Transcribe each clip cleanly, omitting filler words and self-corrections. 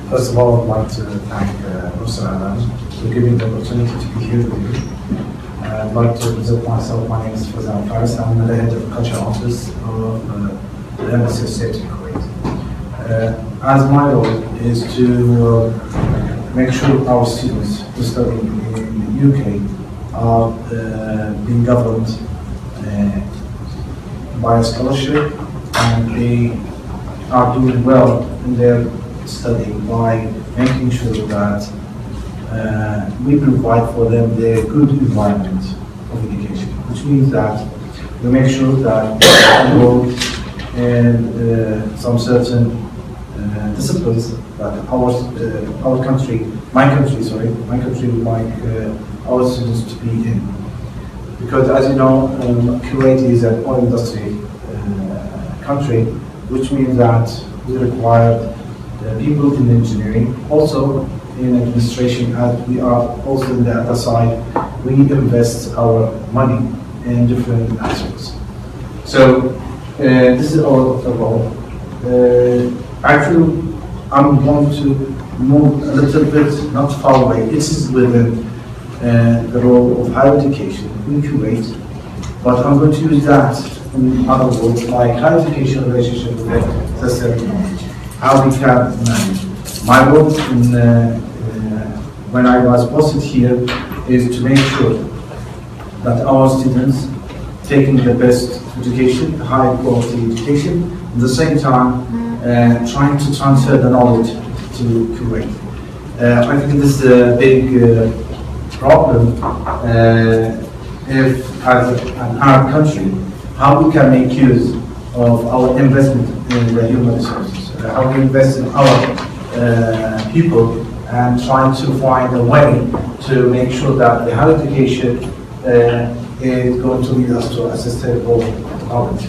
First of all, I'd like to thank Fawzan Alfares for giving the opportunity to be here with you. I'd like to present myself. My name is Fawzan Alfares. I'm the head of culture office of the Embassy of State in Kuwait. As my role is to make sure our students who study in the UK are being governed by a scholarship, and they are doing well in their study by making sure that we provide for them the good environment of education, which means that we make sure that they enroll in some certain disciplines that our country, my country would like our students to be in. Because as you know, Kuwait is an oil industry country, which means that we require people in engineering, also in administration, as we are also in the other side, we invest our money in different aspects. So this is our role. Actually, I'm going to move a little bit, not far away. This is within the role of higher education in Kuwait, but I'm going to use that in other words, like higher education relationship with the technology, how we can manage. My role when I was posted here is to make sure that our students taking the best education, high quality education, at the same time trying to transfer the knowledge to Kuwait. I think this is a big problem if as an Arab country, how we can make use of our investment in the human resources, how we invest in our people, and trying to find a way to make sure that the higher education is going to lead us to a sustainable knowledge.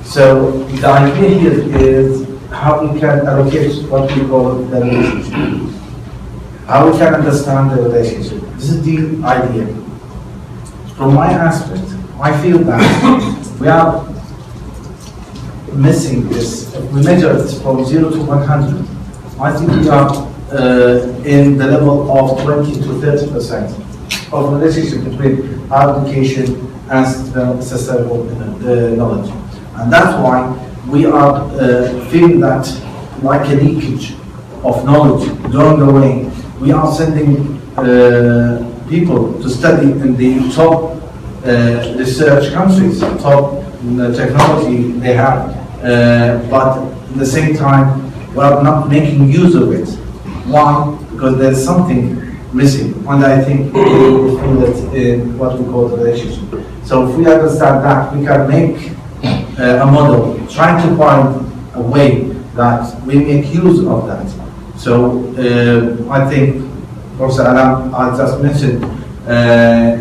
So the idea here is how we can allocate what we call the relationship, how we can understand the relationship. This is the idea. From my aspect, I feel that we are missing this. If we measure it from 0 to 100, I think we are in the level of 20 to 30% of relationship between our education and sustainable knowledge. And that's why we are feeling that like a leakage of knowledge along the way. We are sending people to study in the top research countries, top technology they have, but at the same time we are not making use of it. Why? Because there's something missing, and I think we will feel it in what we call the relationship. So if we understand that, we can make a model, trying to find a way that we make use of that. So I think Professor Alam, I just mentioned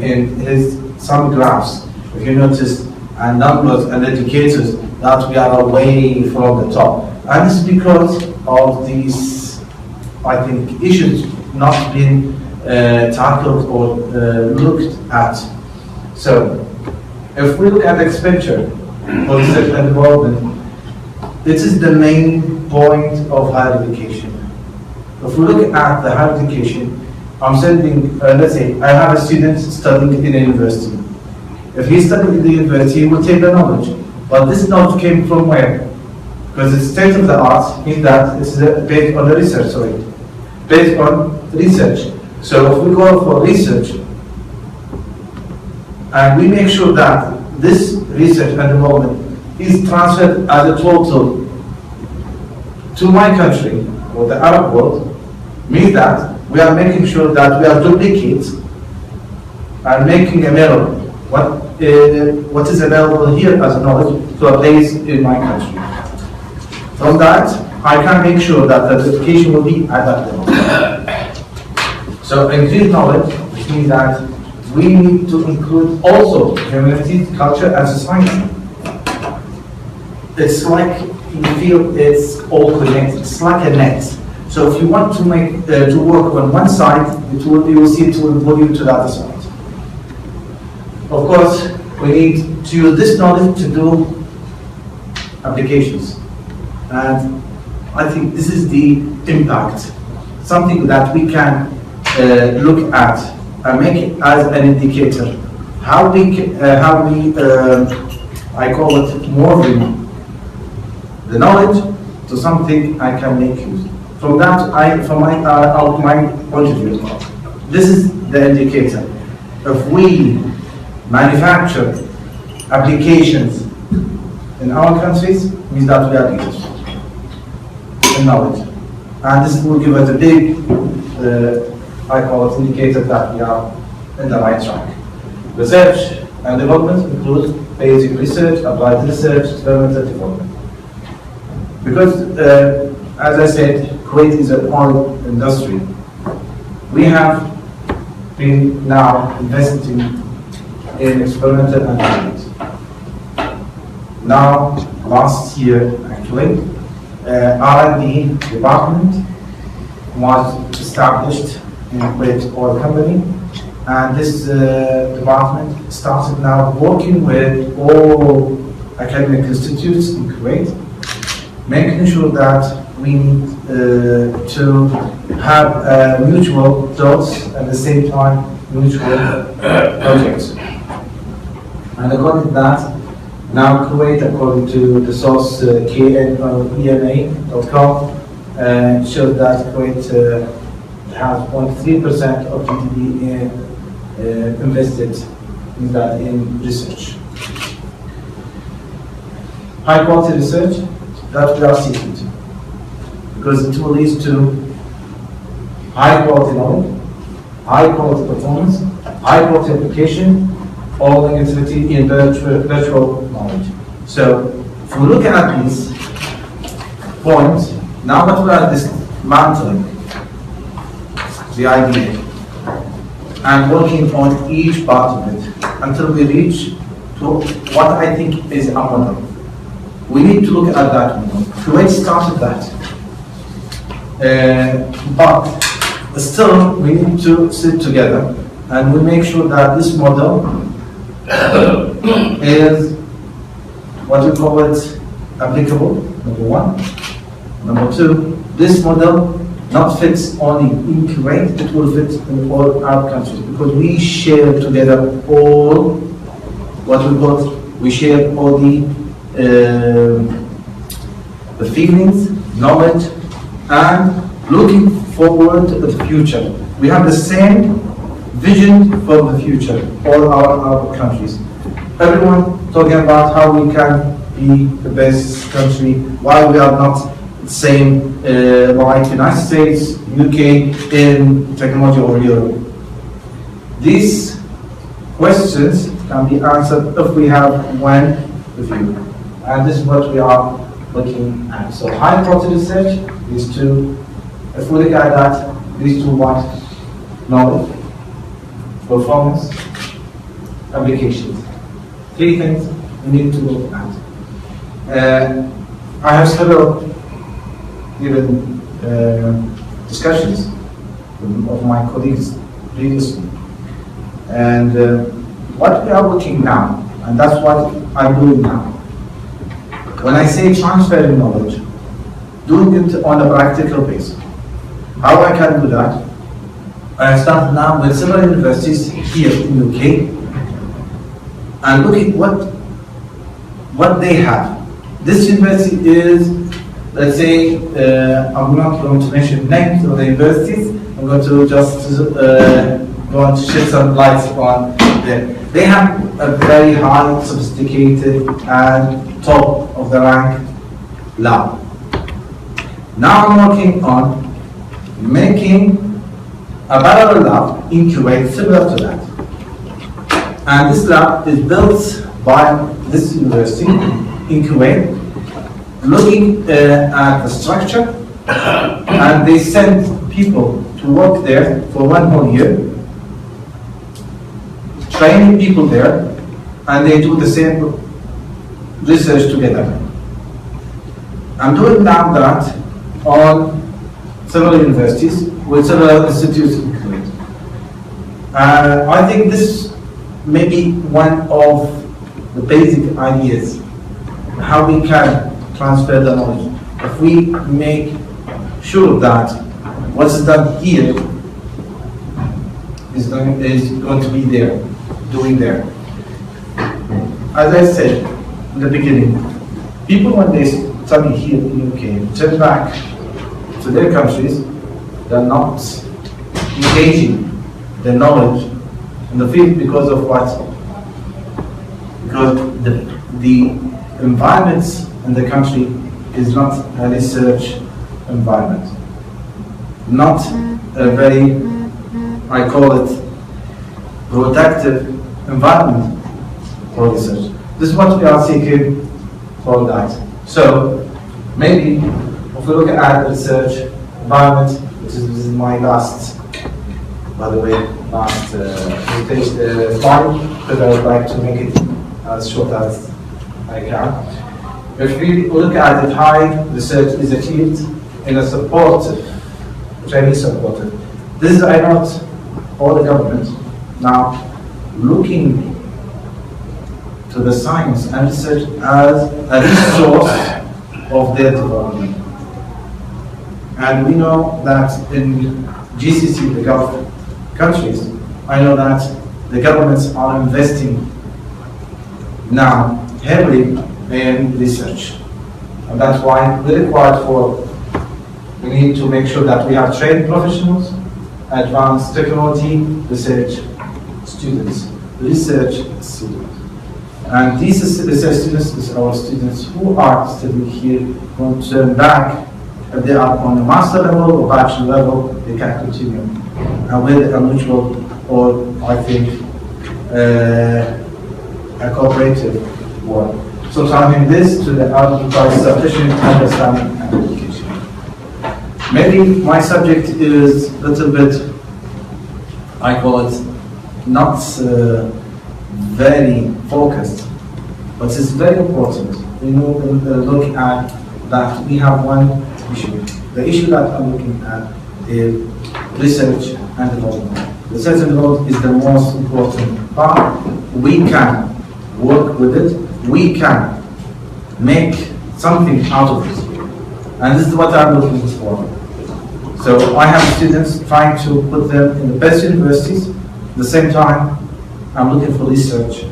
in his some graphs, if you notice, and numbers and indicators that we are away from the top. And this is because of these, I think, issues not being tackled or looked at. So, if we look at expenditure for research and development, this is the main point of higher education. If we look at the higher education, I'm sending, let's say, I have a student studying in a university. If he's studying in the university, he will take the knowledge. But this knowledge came from where? Because it's state of the art means that it's based on the research, based on research. So if we go for research, and we make sure that this research and development is transferred as a total to my country or the Arab world, means that we are making sure that we are duplicates and making a mirror what is available here as a knowledge to a place in my country. From that, I can make sure that the education will be at that level. So increased knowledge, which means that we need to include also humanities, culture, and society. It's like you feel it's all connected. It's like a net. So if you want to make to work on one side, you will see it will pull you to the other side. Of course, we need to use this knowledge to do applications. And I think this is the impact, something that we can look at and make it as an indicator. How we I call it morphing the knowledge to something I can make use. From that, from my point of view, this is the indicator. If we manufacture applications in our countries, means that we are leaders in knowledge. And this will give us a big, I call it indicator that we are in the right track. Research and development includes basic research, applied research, experimental development. Because, as I said, Kuwait is an oil industry. We have been now investing in experimental and development. Now, last year, actually, R&D department was established in Kuwait Oil Company, and this department started now working with all academic institutes in Kuwait, making sure that we need to have mutual thoughts at the same time mutual projects. And according to that, now Kuwait, according to the source knema.com, shows that Kuwait has 0.3% of GDP invested in research. High quality research that we are seeking to, because it will lead to high quality knowledge, high quality performance, high quality application, all negativity in virtual knowledge. So if we look at these points, now that we are dismantling the idea and working on each part of it until we reach to what I think is a model. We need to look at that model. Kuwait started that. But still, we need to sit together and we make sure that this model is what we call it applicable, number one. Number two, this model not fits only in Kuwait, it will fit in all our countries, because we share together all what we call, we share all the feelings, knowledge, and looking forward to the future. We have the same vision for the future, all our countries. Everyone talking about how we can be the best country, why we are not the same like United States, UK in technology or Europe. These questions can be answered if we have one review. And this is what we are looking at. So high quality research, these two, if we look at that, these two want knowledge, performance, applications. Three things we need to look at. I have several even discussions of my colleagues previously. And what we are looking now, and that's what I'm doing now. When I say transferring knowledge, doing it on a practical basis. How I can do that? I start now with several universities here in UK and look at what they have. This university is, let's say, I'm not going to mention names of the universities, I'm going to just go on to shed some lights on them. They have a very high, sophisticated, and top of the rank lab. Now I'm working on making a parallel lab in Kuwait similar to that. And this lab is built by this university in Kuwait, looking at the structure, and they send people to work there for 1 whole year, training people there, and they do the same research together. I'm doing now that on several universities with several institutes in Kuwait. I think this may be one of the basic ideas how we can transfer the knowledge. If we make sure that what is done here is going to be there, doing there. As I said in the beginning, people when they study here in UK, turn back to their countries, they're not engaging their knowledge in the field because of what? Because the environment in the country is not a research environment. Not a very, I call it, productive environment for research. This is what we are seeking for that. So, maybe if we look at the research environment, which is this is my last, by the way, last slide, because I would like to make it as short as I can. If we look at it, high research is achieved in a supportive, which I mean supportive. This is, I not all the government now looking to the science and research as a resource of their development. And we know that in GCC, the Gulf countries, I know that the governments are investing now heavily in research. And that's why we need to make sure that we have trained professionals, advanced technology, research students. And these research students are our students who are studying here, going to turn back. If they are on a master level or bachelor level, they can continue. And with a mutual or, I think, a cooperative work. So turning this to the identify sufficient understanding and education. Maybe my subject is a little bit, I call it, not very focused, but it's very important. We look at that we have one issue. The issue that I'm looking at is research and development. Research and development is the most important part. We can work with it. We can make something out of it. And this is what I'm looking for. So I have students trying to put them in the best universities. At the same time, I'm looking for research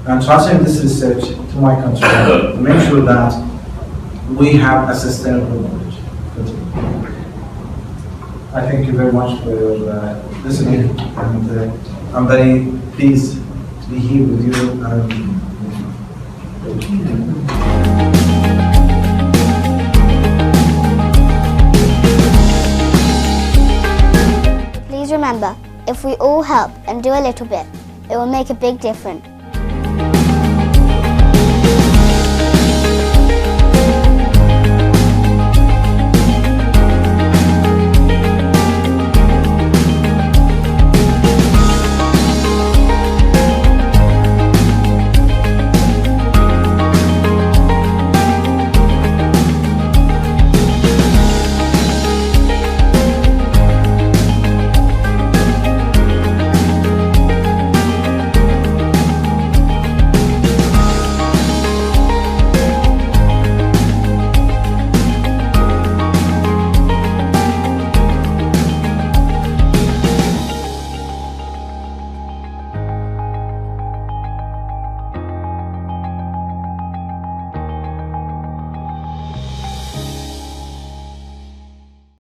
and transferring this research to my country to make sure that we have a sustainable knowledge. I thank you very much for your listening, and I'm very pleased to be here with you. Please remember, if we all help and do a little bit, it will make a big difference.